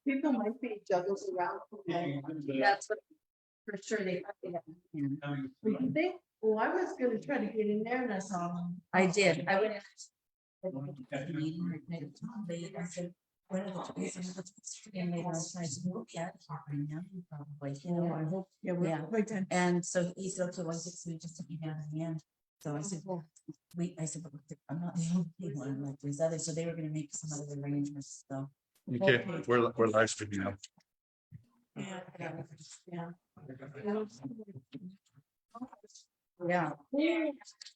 People might be juggled around. That's what, for sure they. What do you think? Oh, I was gonna try to get in there and I saw them. I did. I went. I said, what are the trees? And they asked, I said, look at it right now, probably, you know, I hope. Yeah, Yeah. we're right then. And so he said, okay, 160, just took me down in the end. So I said, well, I said, but I'm not the only one, like there's others, so they were gonna make some other arrangements, so. Okay, we're live streaming now. Yeah.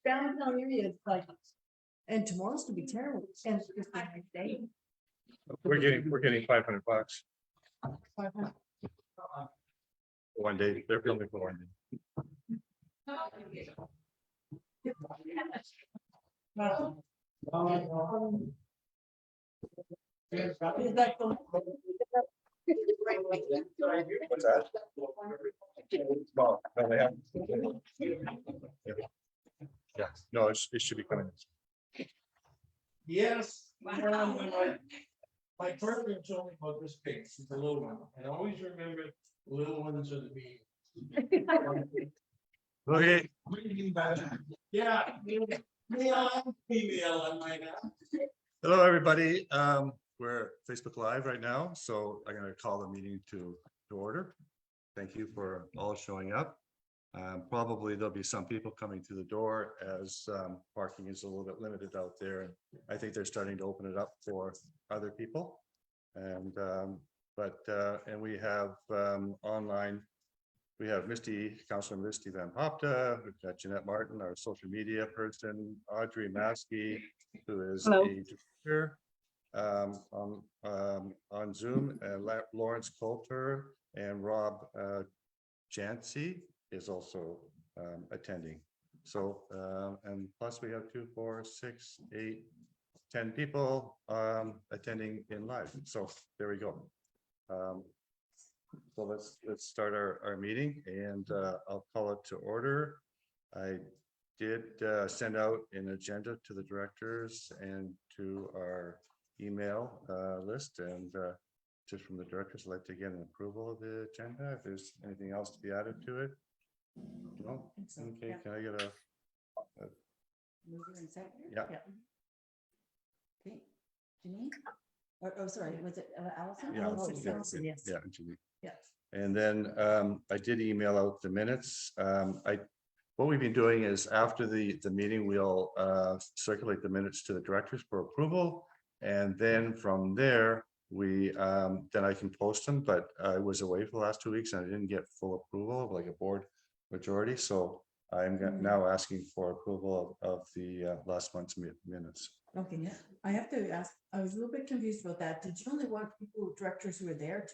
Downtown area is like, and tomorrow's gonna be terrible. And it's just a nice day. We're getting $500 one day. They're filming for 1 day. Is that the- What's that? Well, no, they have. Yeah, no, it should be coming. Yes, my partner told me about this pig, it's a little one, and always remember the little ones are the big. Okay, Yeah, female, I might add. hello, everybody. We're Facebook Live right now, so I'm going to call the meeting to order. Thank you for all showing up. Probably there'll be some people coming through the door as parking is a little bit limited out there. And I think they're starting to open it up for other people. And and we have online, we have Councilor Misty Van Popta, we've got Jeanette Martin, our social media person, Audrey Maskey, who is Hello. a director on Zoom, and Lawrence Coulter and Rob Jancy is also attending. So and plus we have 2, 4, 6, 8, 10 people attending in live. So there we go. So let's start our meeting, and I'll call it to order. I did send out an agenda to the directors and to our email list, and just from the directors, I'd like to get an approval of the agenda. If there's anything else to be added to it. No, okay, Yeah. can I get a, Mover and seconder? yeah, Okay, Janine? Oh, sorry, was it Allison? Yeah, Oh, yeah, Allison, yes. yeah, Judy. Yes. And then I did email out the minutes. What we've been doing is after the meeting, we'll circulate the minutes to the directors for approval. And then from there, then I can post them, but I was away for the last 2 weeks and I didn't get full approval of like a board majority. So I'm now asking for approval of the last month's minutes. Okay, yeah, I have to ask, I was a little bit confused about that. Did you only want people, directors who were there to?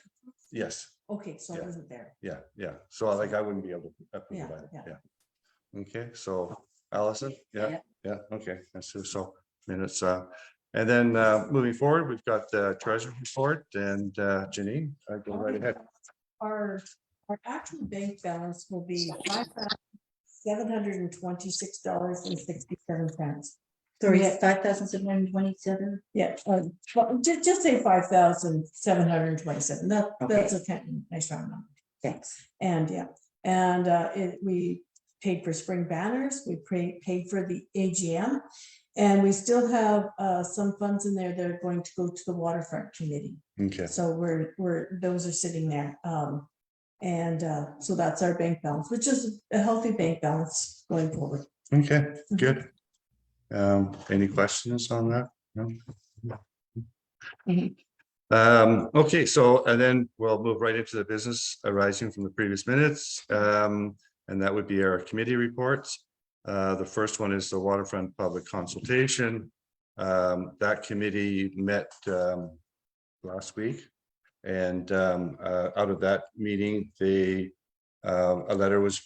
Yes, Okay, so I Yeah. wasn't there. yeah. So like I wouldn't be able to approve Yeah, that. yeah. Yeah. Okay, so Allison, yeah, okay, so minutes, and then moving forward, we've got the treasury report, and Janine, go right ahead. Our actual bank balance will be $5,726.67. So we had 5,727. Yeah, just say 5,727. That's a nice round number. Thanks. And we paid for spring banners, we paid for the AGM. And we still have some funds in there that are going to go to the waterfront committee. Okay, So those are sitting there. So that's our bank balance, which is a healthy bank balance going forward. okay, good. Any questions on that? No? Okay, so, and then we'll move right into the business arising from the previous minutes. And that would be our committee reports. The first one is the waterfront public consultation. That committee met last week. And out of that meeting, a letter was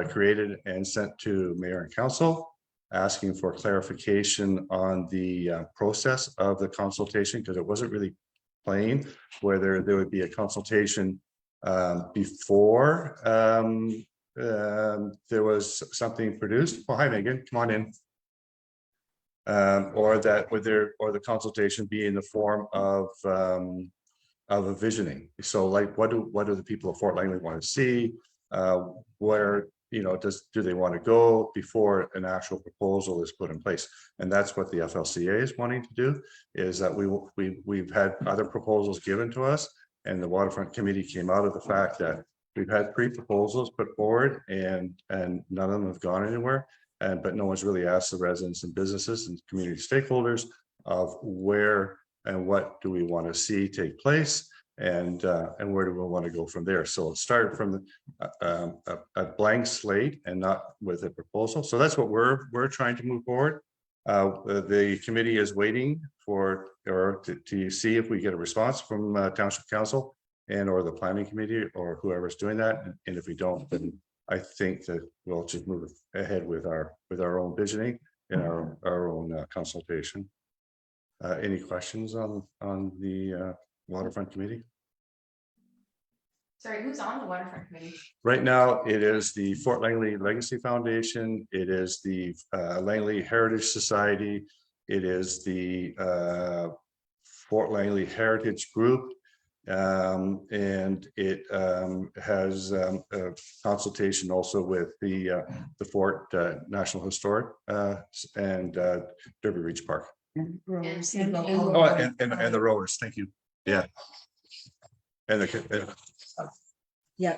created and sent to mayor and council, asking for clarification on the process of the consultation, because it wasn't really plain whether there would be a consultation before there was something produced. Oh, hi Megan, come on in. Or the consultation be in the form of a visioning. So like, what do the people of Fort Langley want to see? Where, do they want to go before an actual proposal is put in place? And that's what the FLCA is wanting to do, is that we've had other proposals given to us, and the waterfront committee came out of the fact that we've had 3 proposals put forward, and none of them have gone anywhere. But no one's really asked the residents and businesses and community stakeholders of where and what do we want to see take place, and where do we want to go from there. So it started from a blank slate and not with a proposal. So that's what we're trying to move forward. The committee is waiting to see if we get a response from Township Council or the planning committee or whoever's doing that. And if we don't, then I think that we'll just move ahead with our own visioning and our own consultation. Any questions on the waterfront committee? Sorry, who's on the waterfront committee? Right now, it is the Fort Langley Legacy Foundation. It is the Langley Heritage Society. It is the Fort Langley Heritage Group. And it has a consultation also with the Fort National Historic and Derby Reach Park. And rowers. And- Oh, and the rowers, thank you. Yeah. And the, Yeah,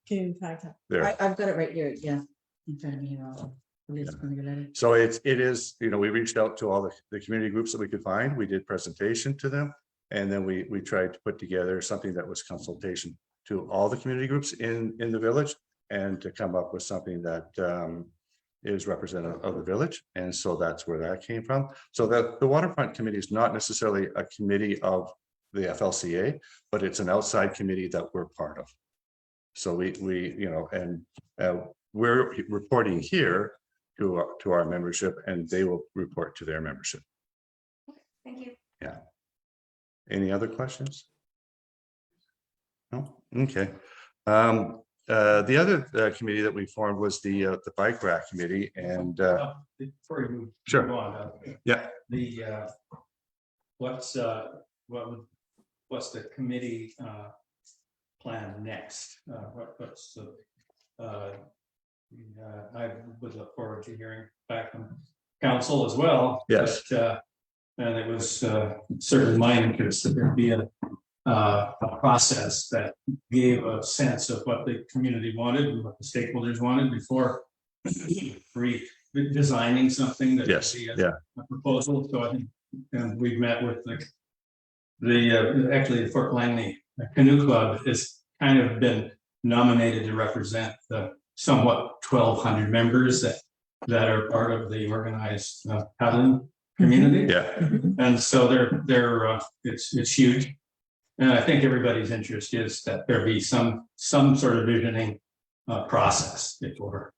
Can contact. there. I've got it right here, yeah. In front of me here, I'll read it from your letter. So it is, we reached out to all the community groups that we could find. We did presentation to them. And then we tried to put together something that was consultation to all the community groups in the village, and to come up with something that is representative of the village. And so that's where that came from. So that the waterfront committee is not necessarily a committee of the FLCA, but it's an outside committee that we're part of. So we we're reporting here to our membership, and they will report to their membership. Thank you. Yeah. Any other questions? No? Okay. The other committee that we formed was the bike rack committee, and Before you Sure. move on, yeah, the what's the committee plan next? What's the I would look forward to hearing back from council as well. Yes. But, and it was certainly my interest that there be a process that gave a sense of what the community wanted and what the stakeholders wanted before designing something that yes, would be yeah, a proposal. So I think, and we've met with actually the Fort Langley Canoe Club has kind of been nominated to represent the somewhat 1,200 members that are part of the organized paddling community. yeah. And so it's huge. And I think everybody's interest is that there be some sort of visioning process before.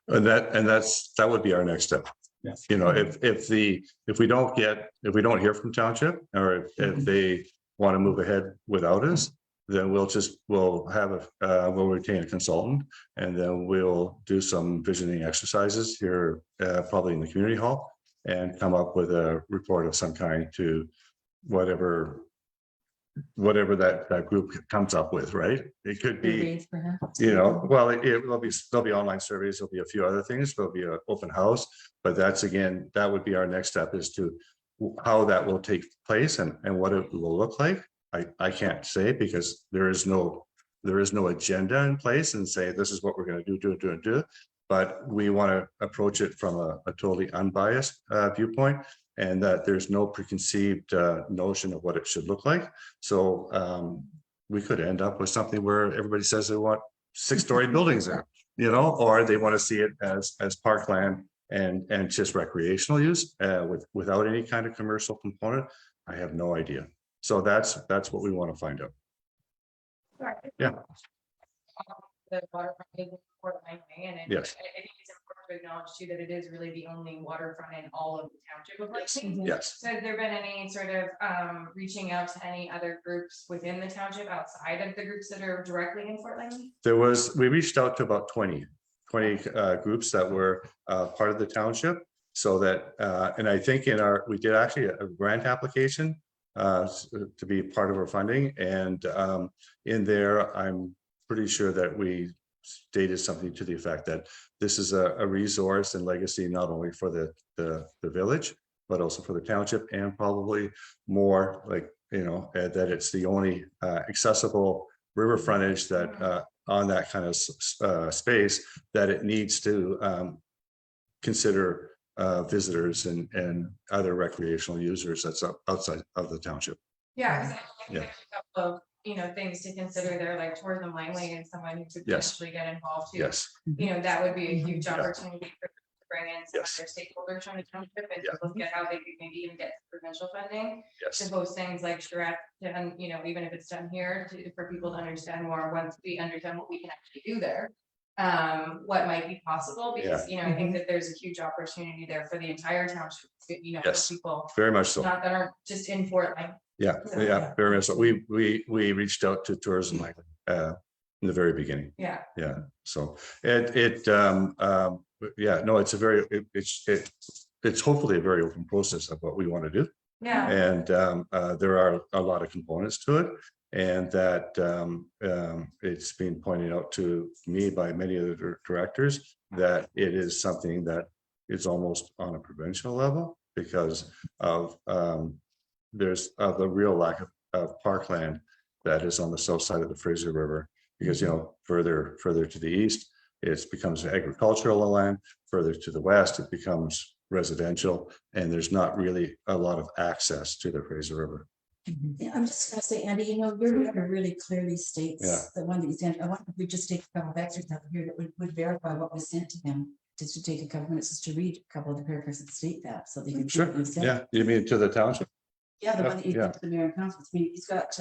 And that would be our next step. Yes. If we don't hear from township, or if they want to move ahead without us, then we'll retain a consultant, and then we'll do some visioning exercises here, probably in the community hall, and come up with a report of some kind to whatever that group comes up with, right? It could be, Surveys, perhaps? well, there'll be online surveys, there'll be a few other things, there'll be an open house, but that would be our next step, is to how that will take place and what it will look like. I can't say, because there is no agenda in place and say this is what we're going to do. But we want to approach it from a totally unbiased viewpoint, and that there's no preconceived notion of what it should look like. So we could end up with something where everybody says they want 6-story buildings there, or they want to see it as parkland and just recreational use without any kind of commercial component. I have no idea. So that's what we want to find out. Sorry. Yeah. The waterfront is in Fort Langley, and Yes. I think it's important to acknowledge too that it is really the only waterfront in all of the township of Langley. Yes. So has there been any sort of reaching out to any other groups within the township outside of the groups that are directly in Fort Langley? We reached out to about 20 groups that were part of the township, so that and I think we did actually a grant application to be part of our funding. And in there, I'm pretty sure that we stated something to the effect that this is a resource and legacy not only for the village, but also for the township, and probably more like, that it's the only accessible river frontage that on that kind of space that it needs to consider visitors and other recreational users that's outside of the township. Yeah, 'cause I think Yeah. there's a couple of, things to consider there, like tourism Langley and someone who could Yes. potentially get involved too. Yes, That would be a huge Yeah. opportunity to bring in some Yes. other stakeholders from the township and Yeah. to look at how they could maybe even get provincial funding to yes, host things like charrette, and, even if it's done here, for people to understand more, once we understand what we can actually do there. What might be possible, because, I think that there's a huge opportunity there for the entire township, Yes. for people very much so. not that aren't just in Fort Langley. Yeah, yeah, very much so. We reached out to tourism like in the very beginning. Yeah. Yeah, so yeah, no, it's a very, it's hopefully a very open process of what we want to do. Yeah. And there are a lot of components to it. And that it's been pointed out to me by many of the directors that it is something that is almost on a provincial level because of there's the real lack of parkland that is on the south side of the Fraser River. Because, further to the east, it becomes agricultural land. Further to the west, it becomes residential, and there's not really a lot of access to the Fraser River. Yeah, I'm just gonna say, Andy, your letter really clearly states Yeah. the one that you sent. I wonder if we just take a couple of extras out here that would verify what was sent to them. Just to take a couple minutes just to read a couple of the paragraphs that state that, so they can. see Sure, what you said. yeah, you mean to the township? Yeah, the one that you Yeah. sent to the mayor and council. I mean, he's got,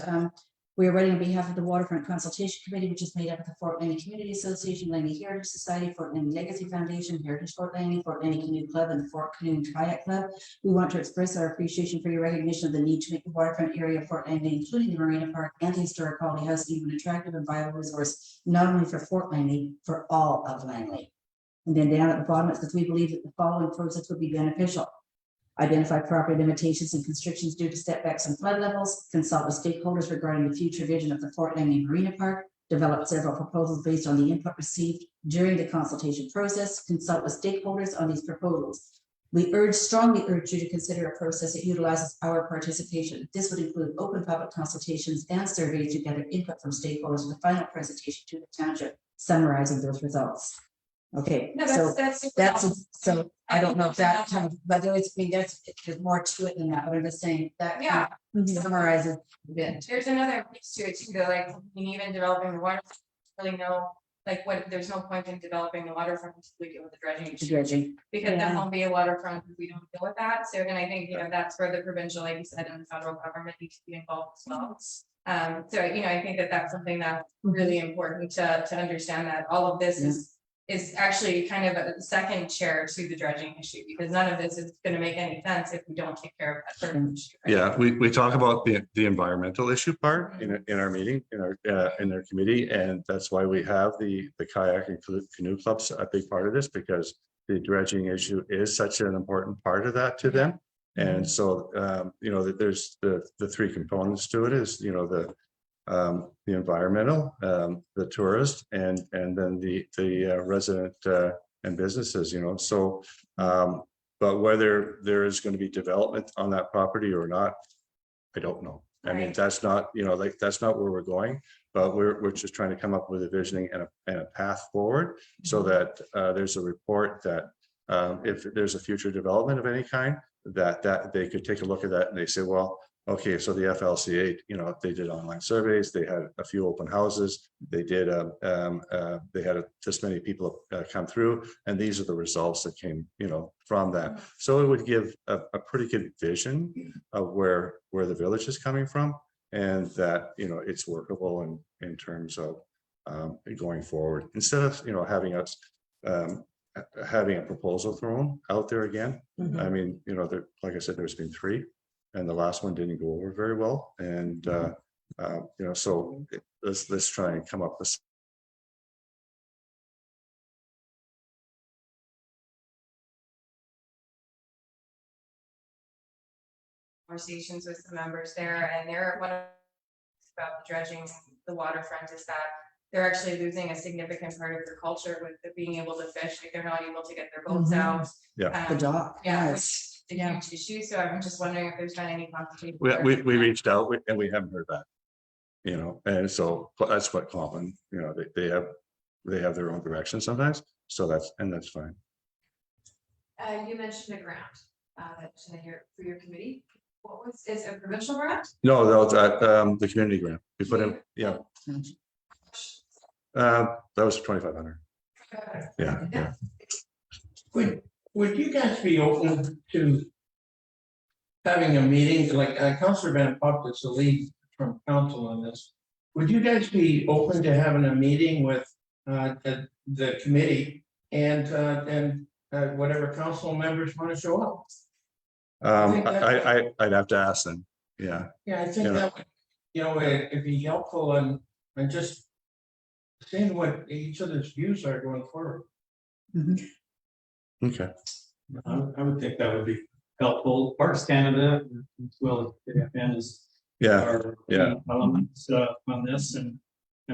we are writing on behalf of the Waterfront Consultation Committee, which is made up of the Fort Langley Community Association, Langley Heritage Society, Fort Langley Legacy Foundation, Heritage Fort Langley, Fort Langley Canoe Club, and the Fort Canoe and Kayak Club. We want to express our appreciation for your recognition of the need to make the waterfront area of Fort Langley, including the Marina Park and the Historic Quality House, even an attractive and viable resource, not only for Fort Langley, for all of Langley. And then down at the bottom, it says, we believe that the following process would be beneficial. Identify property limitations and constrictions due to setbacks and flood levels, consult with stakeholders regarding the future vision of the Fort Langley Marina Park, develop several proposals based on the input received during the consultation process, consult with stakeholders on these proposals. We strongly urge you to consider a process that utilizes our participation. This would include open public consultations and surveys to gather input from stakeholders with the final presentation to the township, summarizing those results. Okay, No, so that's. so I don't know if that kind of, but there's more to it than that, but I'm just saying that. kind Yeah. of Summarizes a bit. There's another piece to it too, though, like, even developing the water, really know, like, there's no point in developing the waterfront until we deal with the dredging The issue. dredging. Because there Yeah. won't be a waterfront if we don't deal with that, so, and I think, that's where the provincial, like you said, and the federal government needs to be involved as well. So, I think that that's something that's really important to understand, that all of this is actually kind of a second chair to the dredging issue, because none of this is gonna make any sense if we don't take care of that first issue. Right? Yeah, we talk about the environmental issue part in our meeting, in our committee, and that's why we have the kayak and canoe clubs a big part of this, because the dredging issue is such an important part of that to them. And so, there's the three components to it is, the environmental, the tourist, and then the resident and businesses, so but whether there is going to be development on that property or not, I don't know. I mean, Right. that's not, that's not where we're going, but we're just trying to come up with a visioning and a path forward so that there's a report that if there's a future development of any kind, that they could take a look at that and they say, well, okay, so the FLCA, they did online surveys, they had a few open houses, they did, they had this many people come through, and these are the results that came, from that. So it would give a pretty good vision of where the village is coming from, and that, it's workable in terms of going forward, instead of, having us having a proposal thrown out there again. I mean, like I said, there's been 3. And the last one didn't go over very well. And, so let's try and come up with. conversations with the members there, and they're one of about the dredging the waterfront is that they're actually losing a significant part of their culture with the being able to fish. Like they're not able to get their boats Mhm. out. Yeah. The dock. Yeah, which Yes. is a huge issue. So I'm just wondering if there's been any conversation. We reached out and we haven't heard back. You know, and so that's what common, you know, they have their own direction sometimes. So that's fine. You mentioned a grant, for your committee. What was, is it a provincial grant? No, that was the community grant. We put in, yeah. That was 2,500. Yeah. Would you guys be open to having a meeting, like Councillor Van Pop is the lead from council on this? Would you guys be open to having a meeting with the committee and whatever council members want to show up? I'd have to ask them. Yeah. Yeah, I think Yeah. that would, it'd be helpful and just seeing what each other's views are going forward. Okay. I would think that would be helpful. Parks Canada, as well as KFN is. Yeah. Are Yeah. elements on this and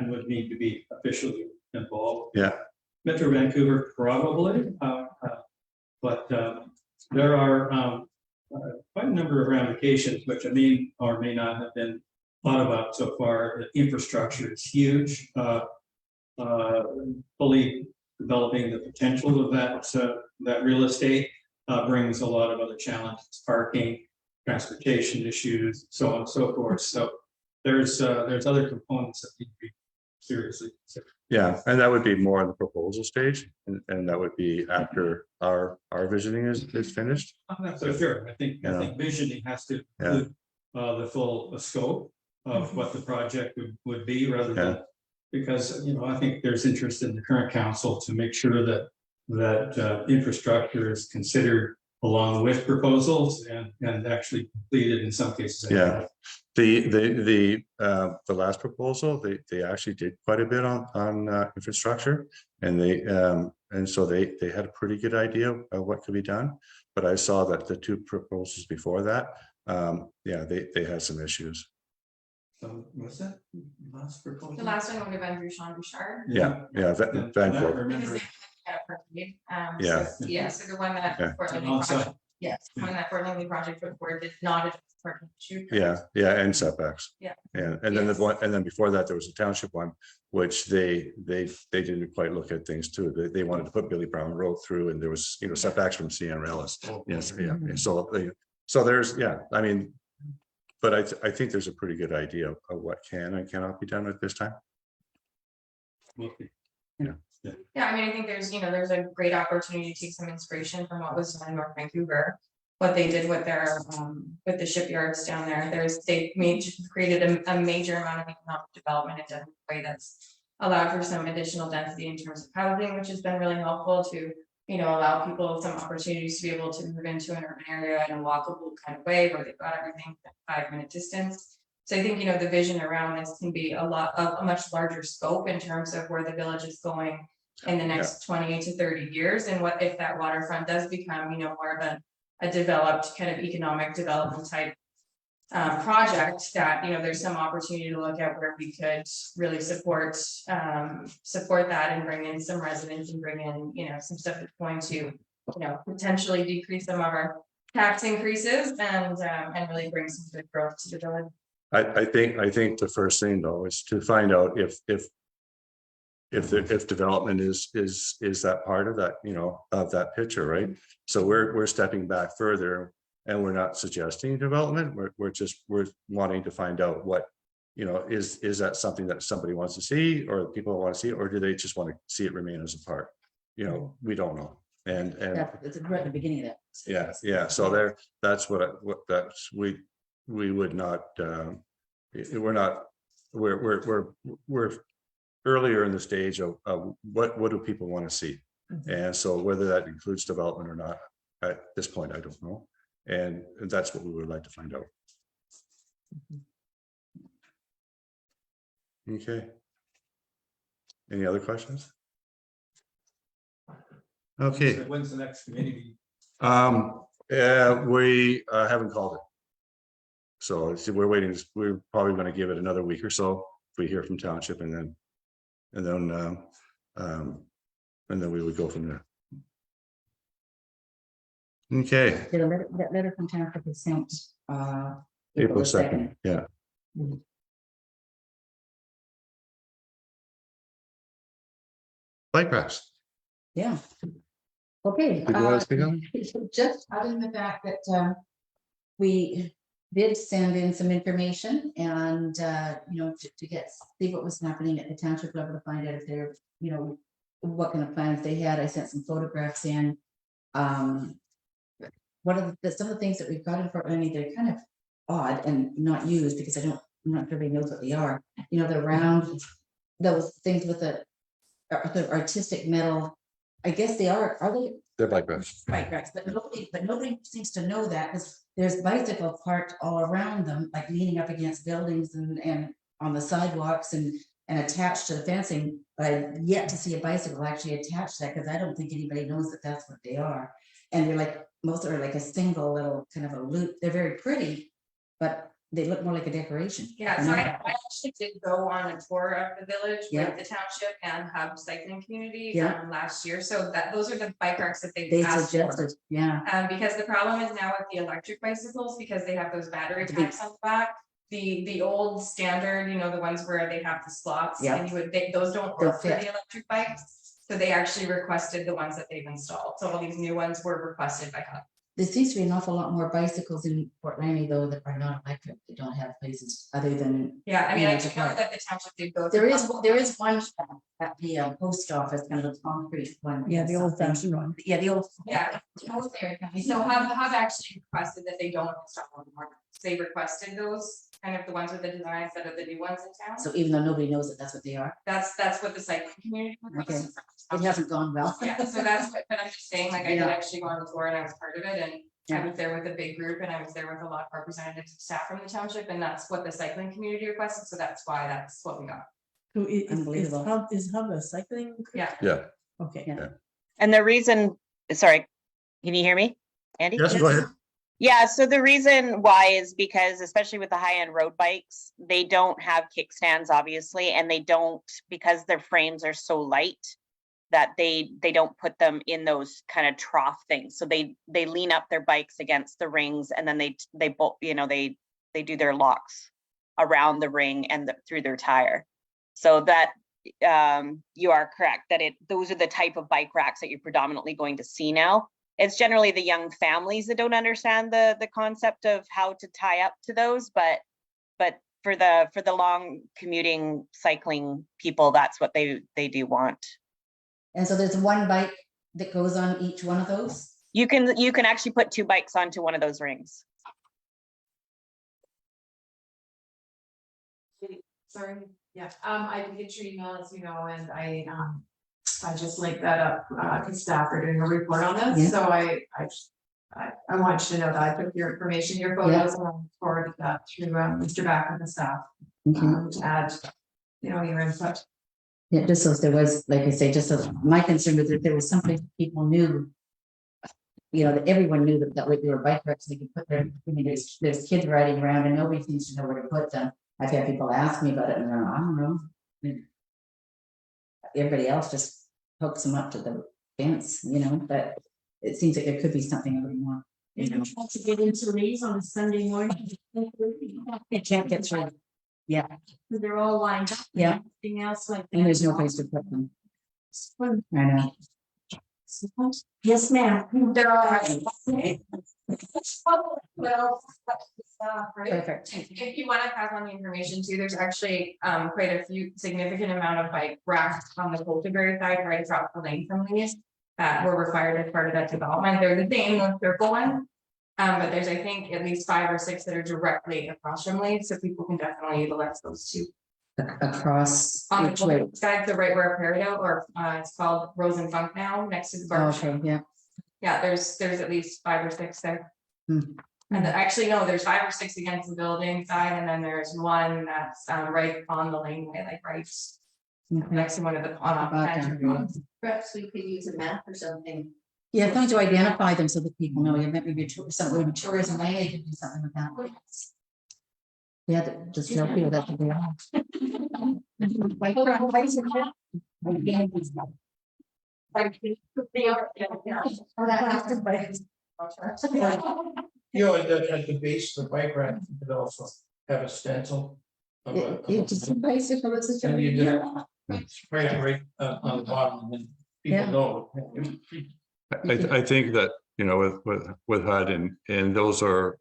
would need to be officially involved. Yeah. Metro Vancouver probably, but there are quite a number of ramifications, which I mean or may not have been thought about so far. The infrastructure is huge. Fully developing the potential of that real estate brings a lot of other challenges, parking, transportation issues, so on and so forth. So there's other components that need to be seriously considered. Yeah, and that would be more in the proposal stage, and that would be after our visioning is finished. I'm not so sure. I think visioning has to include the full scope of what the project would be rather than, because, I think there's interest in the current council to make sure that infrastructure is considered along with proposals and actually completed in some cases. Yeah. The last proposal, they actually did quite a bit on infrastructure, and so they had a pretty good idea of what could be done. But I saw that the two proposals before that, they had some issues. So what's that last proposal? The last one would have been through Sean Bouchard. Vancouver. Because they had a parade. Yeah. So, so the one that Fort Langley On project, site. yes, the one that Fort Langley project put forward did not address parking issue. And setbacks. Yeah. And then the one, and then before that, there was a township one, which they didn't quite look at things too. They wanted to put Billy Brown Road through, and there was, setbacks from CNRLs. Yes, so there's, I mean, but I think there's a pretty good idea of what can and cannot be done at this time. Yeah, I mean, I think there's a great opportunity to take some inspiration from what was done in North Vancouver. What they did with their with the shipyards down there. They created a major amount of economic development in a way that's allowed for some additional density in terms of housing, which has been really helpful to allow people some opportunities to be able to move into an urban area in a walkable kind of way where they've got everything at 5-minute distance. So I think the vision around this can be a much larger scope in terms of where the village is going in the next 20 to 30 years, and what if that waterfront does become more of a developed kind of economic development type project that there's some opportunity to look at where we could really support that and bring in some residents and bring in some stuff that's going to potentially decrease some of our tax increases and really bring some good growth to the village. I think the first thing though is to find out if development is that part of that, of that picture, right? So we're stepping back further, and we're not suggesting development. We're wanting to find out what, is that something that somebody wants to see, or people want to see, or do they just want to see it remain as a park? We don't know. And It's right at the beginning of that. yeah. So that's we would not. We're earlier in the stage of what do people want to see, and so whether that includes development or not at this point, I don't know, and that's what we would like to find out. Okay. Any other questions? Okay. When's the next committee? We haven't called it. So we're waiting, we're probably gonna give it another week or so, if we hear from township, and then we would go from there. Okay, That letter from township was sent, April 2nd, yeah. Mhm. Bike racks. Yeah. Okay. Did you want to speak on? Just other than the fact that, we did send in some information and, to get, see what was happening at the township level to find out if they're, what kind of plans they had. I sent some photographs in. One of some of the things that we've got in Fort Langley, they're kind of odd and not used because I'm not sure everybody knows what they are. The round, those things with the artistic metal. I guess they are they They're bike racks. bike racks, but nobody seems to know that because there's bicycle parked all around them, like leaning up against buildings and on the sidewalks and attached to the fencing. But I've yet to see a bicycle actually attached to that because I don't think anybody knows that that's what they are. And they're like, most are like a single little kind of a loop. They're very pretty, but they look more like a decoration. Yeah, so I actually did go on a tour of the village Yeah. with the township and hub cycling community Yeah. last year. So those are the bike racks that They they asked for. suggested, yeah. Because the problem is now with the electric bicycles, because they have those battery The big- packs on the back. The old standard, the ones where they have the slots, Yeah. and those don't Don't work for fit. the electric bikes. So they actually requested the ones that they've installed. So all these new ones were requested by hub. There seems to be an awful lot more bicycles in Fort Langley though that are not electric. They don't have places other than. Yeah, I mean, Yeah, I it's know right. that the township did go. There through- is one at the post office, kind of a concrete one. Yeah, the old fashioned one. Yeah, the old. Yeah. So hub actually requested that they don't install them more. They requested those, kind of the ones with the designs that are the new ones in town. So even though nobody knows that that's what they are, That's what the cycling community requested. it hasn't gone well. Yeah, so that's what, but I'm just saying, like, I did Yeah. actually go on the tour and I was part of it, and I Yeah. was there with a big group, and I was there with a lot of representatives of staff from the township, and that's what the cycling community requested, so that's why that's what we got. So is Unbelievable. Hub a cycling? group? Yeah. Yeah. Okay. Yeah. And the reason, sorry, can you hear me, Andy? Yes, go ahead. Yeah, so the reason why is because especially with the high-end road bikes, they don't have kickstands, obviously, and they don't, because their frames are so light that they don't put them in those kind of trough things. So they lean up their bikes against the rings, and then they both, they do their locks around the ring and through their tire. So that you are correct that those are the type of bike racks that you're predominantly going to see now. It's generally the young families that don't understand the concept of how to tie up to those, but for the long commuting cycling people, that's what they do want. And so there's one bike that goes on each one of those. You can actually put 2 bikes onto one of those rings. Sorry, yeah, I did get your email, as you know, and I just linked that up, because staff are doing a report on Yeah. this, so I want you to know that I took your information, your photos, and I forwarded that through, Mr. Back and the staff, to add, your input. Yeah, just so there was, like I say, just so my concern was that there was something people knew. That everyone knew that they were bike racks, they could put there's kids riding around and nobody seems to know where to put them. I've had people ask me about it and I don't know. Everybody else just hooks them up to the fence, but it seems like there could be something a little more. If you try to get into these on a Sunday morning. It can't get through. Yeah, They're all lined up. and Yeah. Everything else like. and there's no place to put them. I know. Yes, ma'am. They're all well, Perfect. if you want to pass on the information too, there's actually quite a few significant amount of bike racks on the Colterberry side right across the lane from these that were required as part of that development. They're the same the circle one. But there's, I think, at least 5 or 6 that are directly across from Lee, so people can definitely utilize those too. Across On which way? the side, the right where Peridot, or it's called Rose and Funk now, next to the Oh, bar. okay, yeah. Yeah, there's at least 5 or 6 there. Hmm. And actually, no, there's 5 or 6 against the building side, and then there's one that's right on the laneway, like right Okay. next to one of the Perhaps we could use a map or something. Yeah, trying to identify them so that people know, maybe tourism, tourism, they could do something with that. Yeah, just tell people that. You know, at the base of the bike rack, you could also have a stencil. of a- And you just spray it right on the bottom, and then people Yeah. know. I think that, you know, with HUD and those are,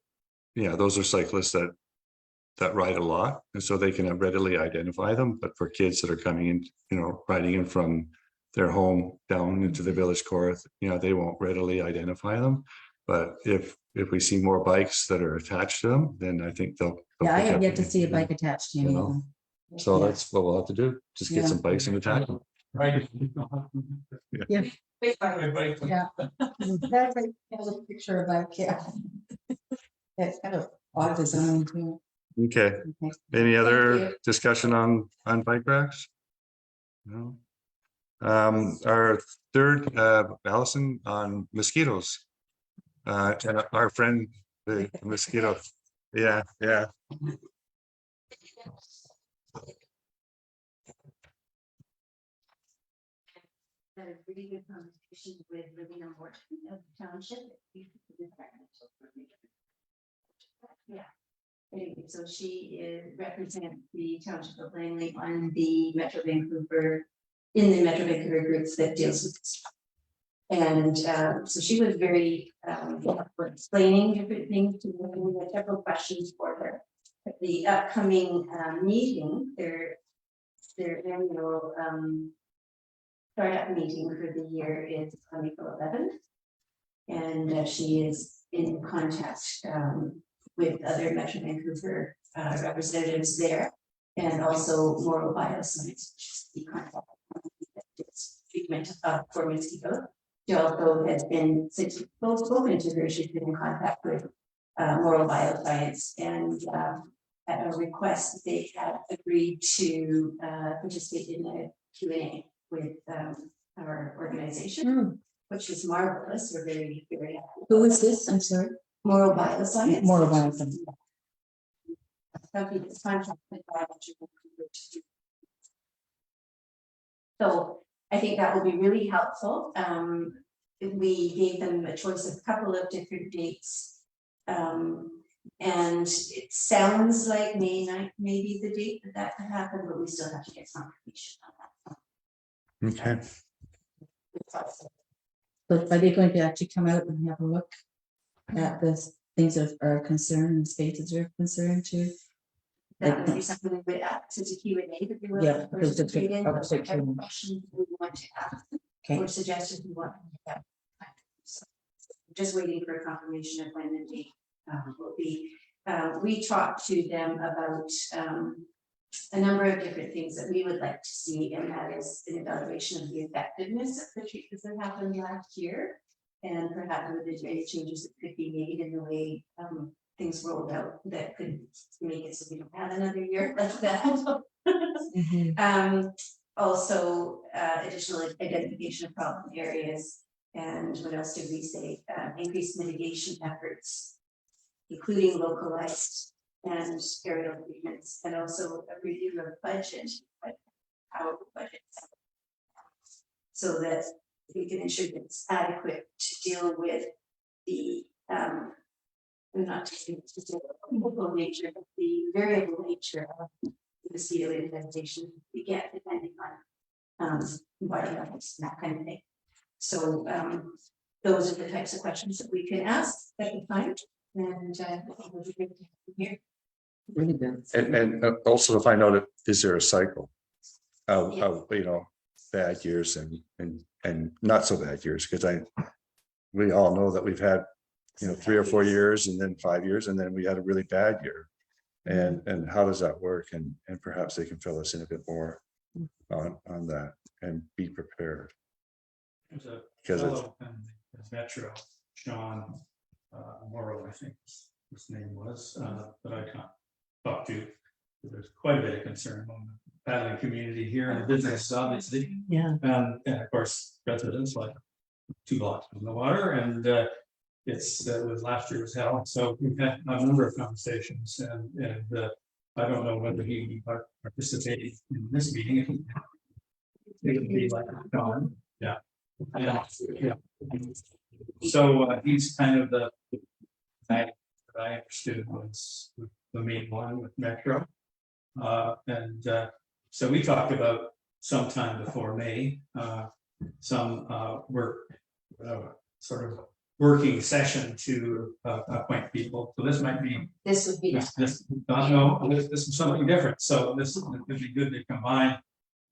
yeah, those are cyclists that ride a lot, and so they can readily identify them. But for kids that are coming in, you know, riding in from their home down into the village core, you know, they won't readily identify them. But if we see more bikes that are attached to them, then I think they'll. Yeah, I pick have up yet to on it, see a you know. bike attached to any of them. So Yeah. that's what we'll have to do. Just get some bikes and attack them. Right. Yeah. Everybody. Yeah. That's like, there's a picture of like, yeah. It's kind of odd design too. Okay. Okay. Any Thank other you. discussion on bike racks? No. Our third, Allison, on mosquitoes. And our friend, the mosquito. Yeah, yeah. Had a really good conversation with Living on Morton of the township. Yeah. Anyway, so she represents the township of Langley on the Metro Vancouver, in the Metro Vancouver groups that deals with this. And so she was very explaining different things to me. We had several questions for her. At the upcoming meeting, their annual startup meeting for the year is on April 11th. And she is in contact with other Metro Vancouver representatives there, and also Moral Bioscience, which is the contact treatment for mosquitoes. She also has been, since we've both spoken to her, she's been in contact with Moral Bioscience, and at a request, they have agreed to participate in a Q&A with our organization, which is marvelous. We're very, very happy. Who is this? I'm sorry. Moral Bioscience. Moral Bioscience. Company that's contracted by Metro Vancouver to do. So I think that will be really helpful. We gave them a choice of a couple of different dates. And it sounds like May 9th may be the date that could happen, but we still have to get some information on that. Okay. But are they going to actually come out and have a look at the things that are concerned, spaces are concerned too? That would be something we would ask as a Q&A, that we will. Yeah, because because the it's a- questions we want to ask, Okay. or suggestions we want to have. So, just waiting for a confirmation of when the date will be. We talked to them about a number of different things that we would like to see, and that is an evaluation of the effectiveness of the treatments that happened last year, and perhaps with the changes that could be made in the way things rolled out that could make it so we don't have another year like that. Also, additional identification of problem areas, and what else did we say? Increased mitigation efforts, including localized and aerial treatments, and also a review of budget, like how the budget, so that we can ensure that it's adequate to deal with the not just the local nature, but the variable nature of the mosquito infestation we get depending on environments and that kind of thing. So those are the types of questions that we can ask at the time, and we'll be great to have you here. Really good. And also to find out, is there a cycle of, Yeah. you know, bad years and not so bad years? Because we all know that we've had, you know, 3 or 4 years and then 5 years, and then we had a really bad year. And how does that work? And perhaps they can fill us in a bit more on that and be prepared. There's a Because it's- fellow in the Metro, Sean Morrow, I think his name was, that I talked to. There's quite a bit of concern among the paddling community here and the business, obviously. Yeah. And of course, residents like 2 blocks from the water, and it was last year was hell. So we've had a number of conversations, and I don't know whether he would be participating in this meeting. It would be like Don, yeah. Yeah. So he's kind of the that I understood was the main one with Metro. So we talked about sometime before May, some work, sort of working session to appoint people. So this might be This would be. this is something different. So this would be good to combine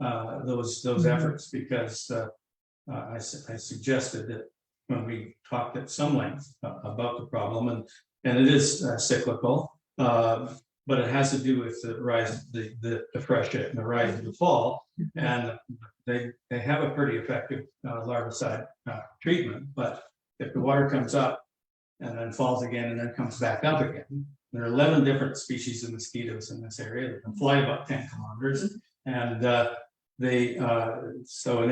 those efforts, because I suggested that when we talked at some length about the problem, and it is cyclical, but it has to do with the rise, the freshet and the rise of the fall, and they have a pretty effective larvicide treatment. But if the water comes up and then falls again and then comes back up again, there are 11 different species of mosquitoes in this area that can fly about 10 kilometers, and and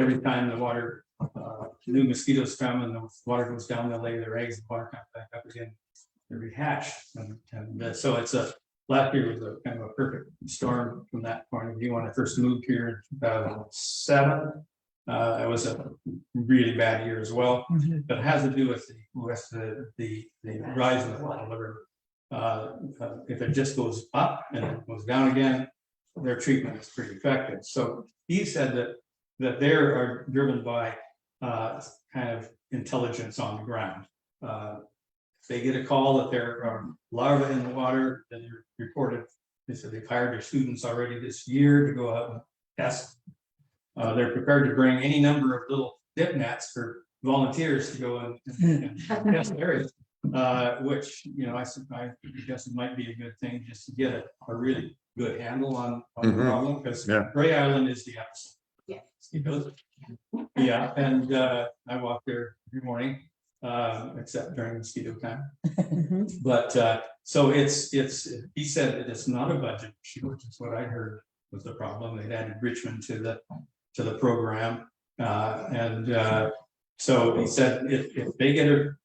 every time the water, new mosquitoes come and the water goes down, they'll lay their eggs, the water comes back up again, they rehatch, and so it's last year was a kind of a perfect storm from that point of view. When I first moved here in 2007, it was a really bad year as well, but it has to do with the rise of the fall of the river. If it just goes up and it goes down again, their treatment is pretty effective. So he said that they are driven by kind of intelligence on the ground. If they get a call that there are larvae in the water, then they're reported. They said they've hired their students already this year to go out and test. They're prepared to bring any number of little dip nets for volunteers to go and test areas, which, you know, I guess it might be a good thing just to get a really good handle on the problem, because Gray Island is the epicenter. Yeah. Yeah, and I walk there every morning, except during mosquito time. But so it's he said that it's not a budget issue, which is what I heard was the problem. They'd added Richmond to the program, so he said if they get a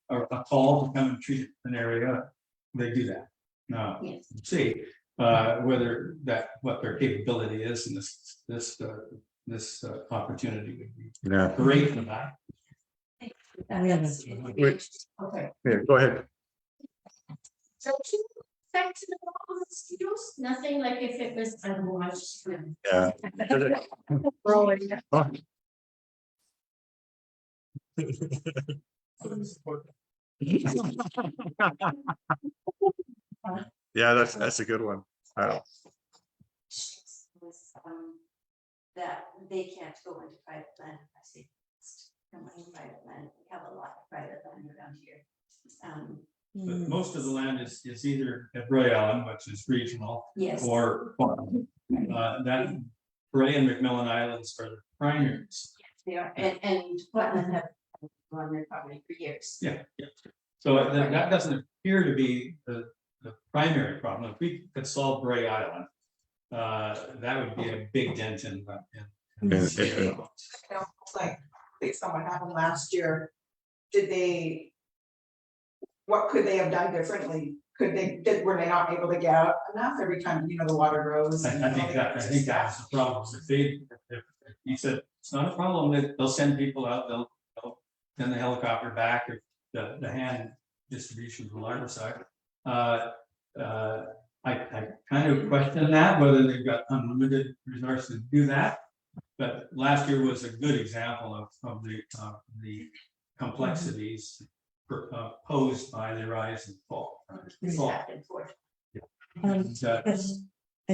call to come and treat an area, they do that. Now, see whether what their capability is, and this opportunity would be great for that. Okay. Yeah, go ahead. So back to the mosquitoes, nothing like if it was unwashed. Yeah. Yeah, that's a good one. That they can't go into private land. I see. Private land. We have a lot of private land around here. But most of the land is either at Bray Island, which is regional, Yes. or that Bray and McMillan Islands are the primaries. They are, and Putnam have on their property for years. Yeah. So that doesn't appear to be the primary problem. If we could solve Bray Island, that would be a big dent in Like based on what happened last year, what could they have done differently? Were they not able to get out enough every time, you know, the water rose? I think that's the problem. If he said it's not a problem, they'll send people out, they'll send the helicopter back, or the hand distribution of the larvicide. I kind of question that, whether they've got unlimited resources to do that. But last year was a good example of the complexities posed by the rise and fall. I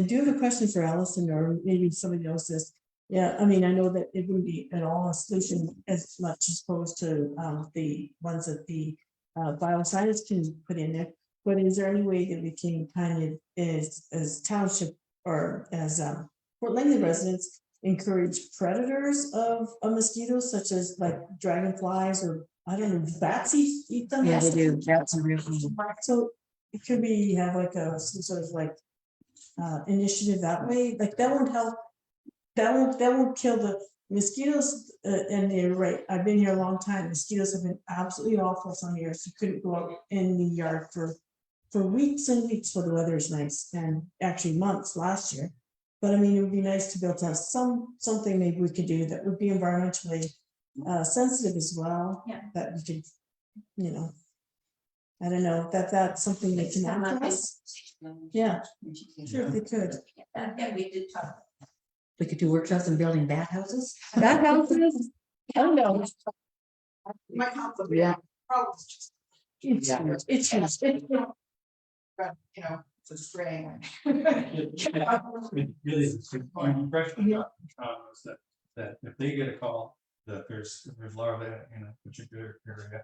do have a question for Allison, or maybe somebody else is. Yeah, I mean, I know that it wouldn't be at all a solution as much as opposed to the ones that the bioscience can put in there. But is there any way that we can kind of, as township or as Fort Langley residents, encourage predators of mosquitoes, such as like dragonflies, or I don't know, bats eat them? Yeah, they do. That's a real thing. So it could be have like some sort of like initiative that way. Like that won't help. That won't kill the mosquitoes. And you're right. I've been here a long time. Mosquitoes have been absolutely awful some years. You couldn't go out in the yard for for weeks and weeks when the weather is nice, and actually months last year. But I mean, it would be nice to be able to have something maybe we could do that would be environmentally sensitive as well. Yeah. That we could, you know, I don't know, that's something they can add to us. Yeah. Sure, they could. Yeah, we did talk. We could do workshops on building bathhouses. Bathhouses? Oh, no. My conflict. Yeah. Problems. It's, But, you know, it's a spring. Really, my impression was that if they get a call that there's larvae in a particular area,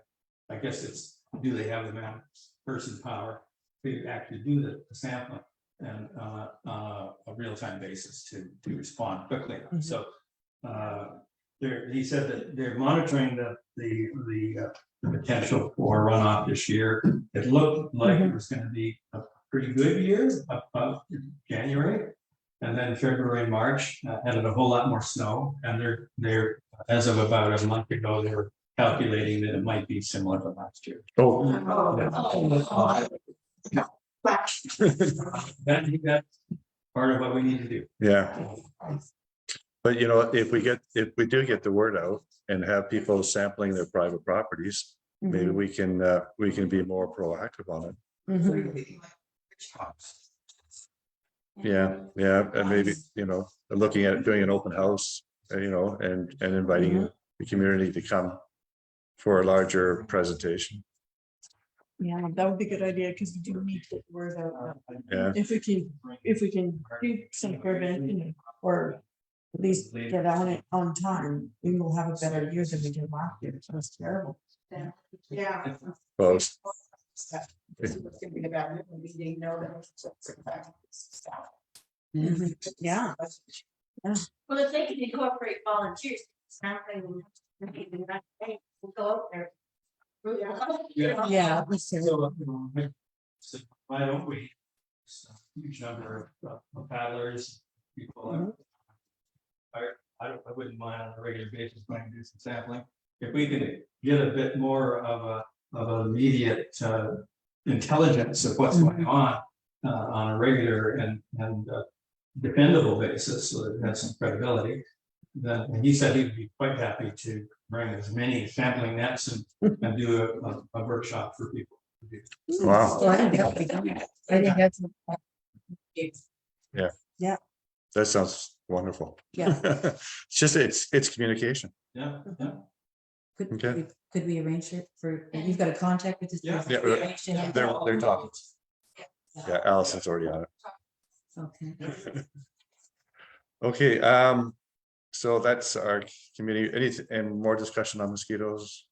I guess it's, do they have the person power to actually do the sampling and a real-time basis to respond quickly. Mhm. So he said that they're monitoring the potential for runoff this year. It looked like it was going to be a pretty good year up January, and then February, March added a whole lot more snow. And they're as of about a month ago, they were calculating that it might be similar to last year. That's part of what we need to do. Yeah. But you know, if we do get the word out and have people sampling their private properties, maybe we can be more proactive on it. Yeah, and maybe, you know, looking at doing an open house, you know, and inviting the community to come for a larger presentation. Yeah, that would be a good idea, because we do need to get the word out. Yeah. If we can do some prevention or at least get on it on time, we will have a better year than we did last year. So it's terrible. Yeah. Close. It's gonna be about it, we didn't know that. Yeah. Well, if they can incorporate volunteers, something, we'll go out there. Yeah. So why don't we? It's a huge number of paddlers, people. I wouldn't mind on a regular basis going to do some sampling. If we could get a bit more of an immediate intelligence of what's going on a regular and dependable basis, so that it has some credibility, then he said he'd be quite happy to bring as many sampling nets and do a workshop for people. Wow. Well, I think that would be good. I think that's. Yeah. That sounds wonderful. Yeah. It's communication. Yeah. Okay. Could we arrange it for, you've got a contact with this? Yeah. person? Yeah, Could we arrange to have- They're talking. Yeah, Allison's already on it. Okay. Okay, so that's our committee. And more discussion on mosquitoes.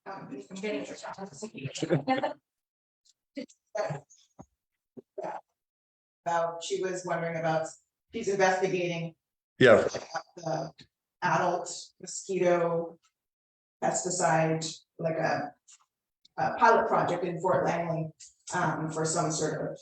I'm getting about, she was wondering about, she's investigating Yeah, the adult mosquito pesticide, like a pilot project in Fort Langley, for some sort of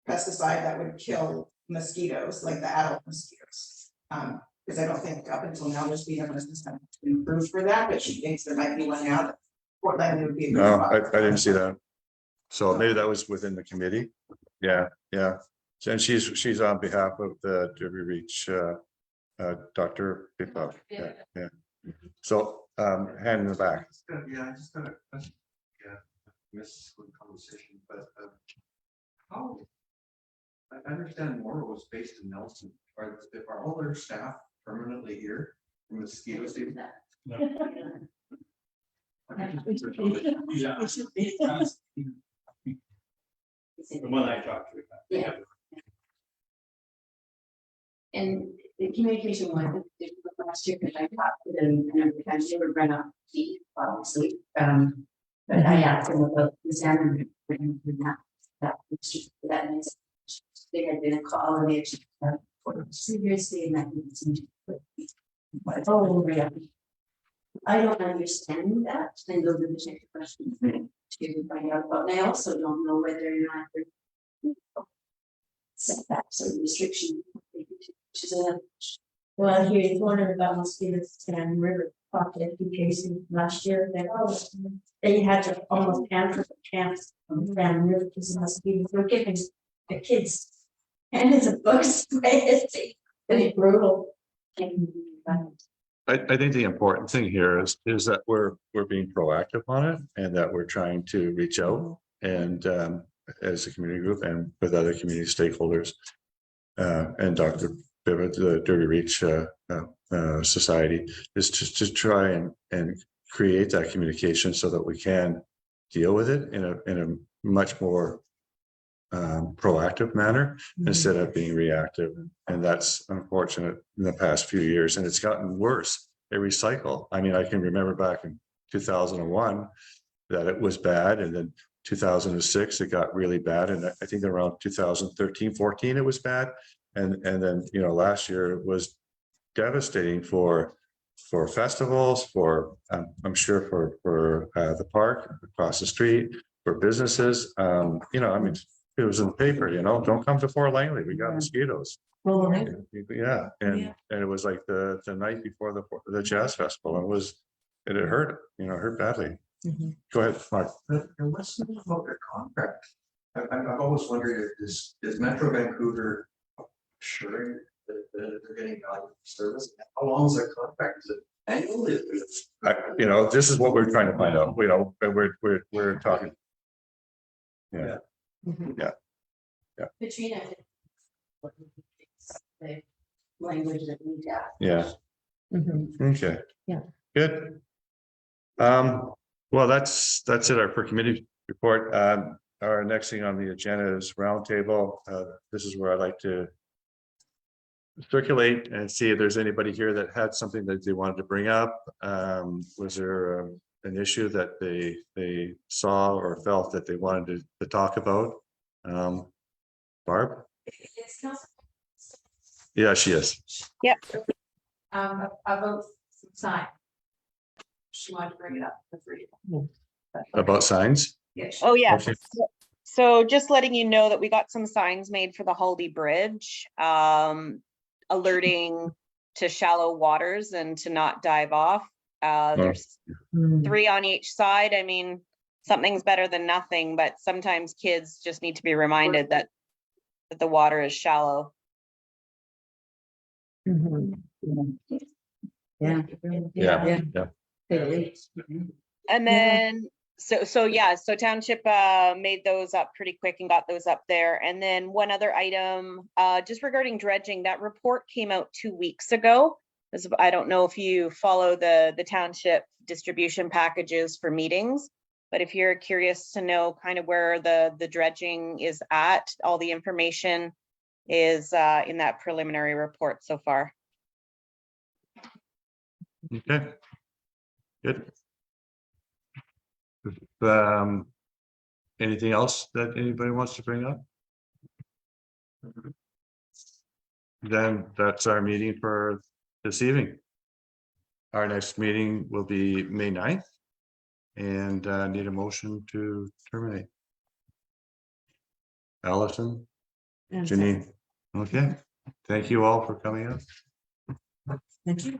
pesticide that would kill mosquitoes, like the adult mosquitoes. Because I don't think up until now there's been a pesticide been approved for that, but she thinks there might be one now that Fort Langley would be a good no, spot. I didn't see that. So maybe that was within the committee. Yeah. And she's on behalf of the Derby Reach, Dr. Pippa. Yeah. So, hand in the back. Yeah, I just got a question. Yeah, missed the conversation, but how? I understand Morrow was based in Nelson. Are all their staff permanently here from mosquito season? No. Yeah. It should be. The one I talked to. Yeah. And the communication one, last year, because I talked to them and I never ran off feet, obviously. But I asked them about the salmon and that means they had been a call and they actually for seriously and that seemed to but oh yeah. I don't understand that, and those are the type of questions to find out about. And I also don't know whether or not they're setbacks or restrictions. Which is another. Well, here it's wondering about mosquitoes and River. talked to education last year, they had to almost answer the chance down there because the mosquitoes were giving the kids. And it's a books, it's pretty brutal. I think the important thing here is that we're being proactive on it and that we're trying to reach out and as a community group and with other community stakeholders. And Dr. Bibbett, the Derby Reach Society, is just to try and create that communication so that we can deal with it in a much more proactive manner instead of being reactive. And that's unfortunate in the past few years. And it's gotten worse every cycle. I mean, I can remember back in 2001 that it was bad. And then 2006, it got really bad. And I think around 2013, 14, it was bad. And then, you know, last year it was devastating for festivals, for I'm sure for the park across the street, for businesses. You know, I mean, it was in the paper, you know, don't come to Fort Langley, we got mosquitoes. Yeah, and it was like the night before the jazz festival, and it hurt, you know, it hurt badly. Go ahead, Mark. And what's the about their contract? I've always wondered, is Metro Vancouver assuring that they're getting value for service? How long is their contract? Is it annually? You know, this is what we're trying to find out, you know, we're talking. Yeah. Katrina. The language that we got. Yeah. Okay. Yeah. Good. Well, that's it, our per committee report. Our next thing on the agenda is roundtable. This is where I'd like to circulate and see if there's anybody here that had something that they wanted to bring up. Was there an issue that they saw or felt that they wanted to talk about? Barb? Yeah, she is. Yep. About sign. She wanted to bring it up for free. About signs? Yes. Oh, yeah. Okay. So just letting you know that we got some signs made for the Haldy Bridge, alerting to shallow waters and to not dive off. There's 3 on each side. I mean, something's better than nothing, but sometimes kids just need to be reminded that the water is shallow. Yeah. And then, so township made those up pretty quick and got those up there. And then one other item, just regarding dredging, that report came out 2 weeks ago. I don't know if you follow the township distribution packages for meetings, but if you're curious to know kind of where the dredging is at, all the information is in that preliminary report so far. Okay. Good. Anything else that anybody wants to bring up? Then that's our meeting for this evening. Our next meeting will be May 9th and need a motion to terminate. Allison, Janine. Okay. Thank you all for coming up. Thank you.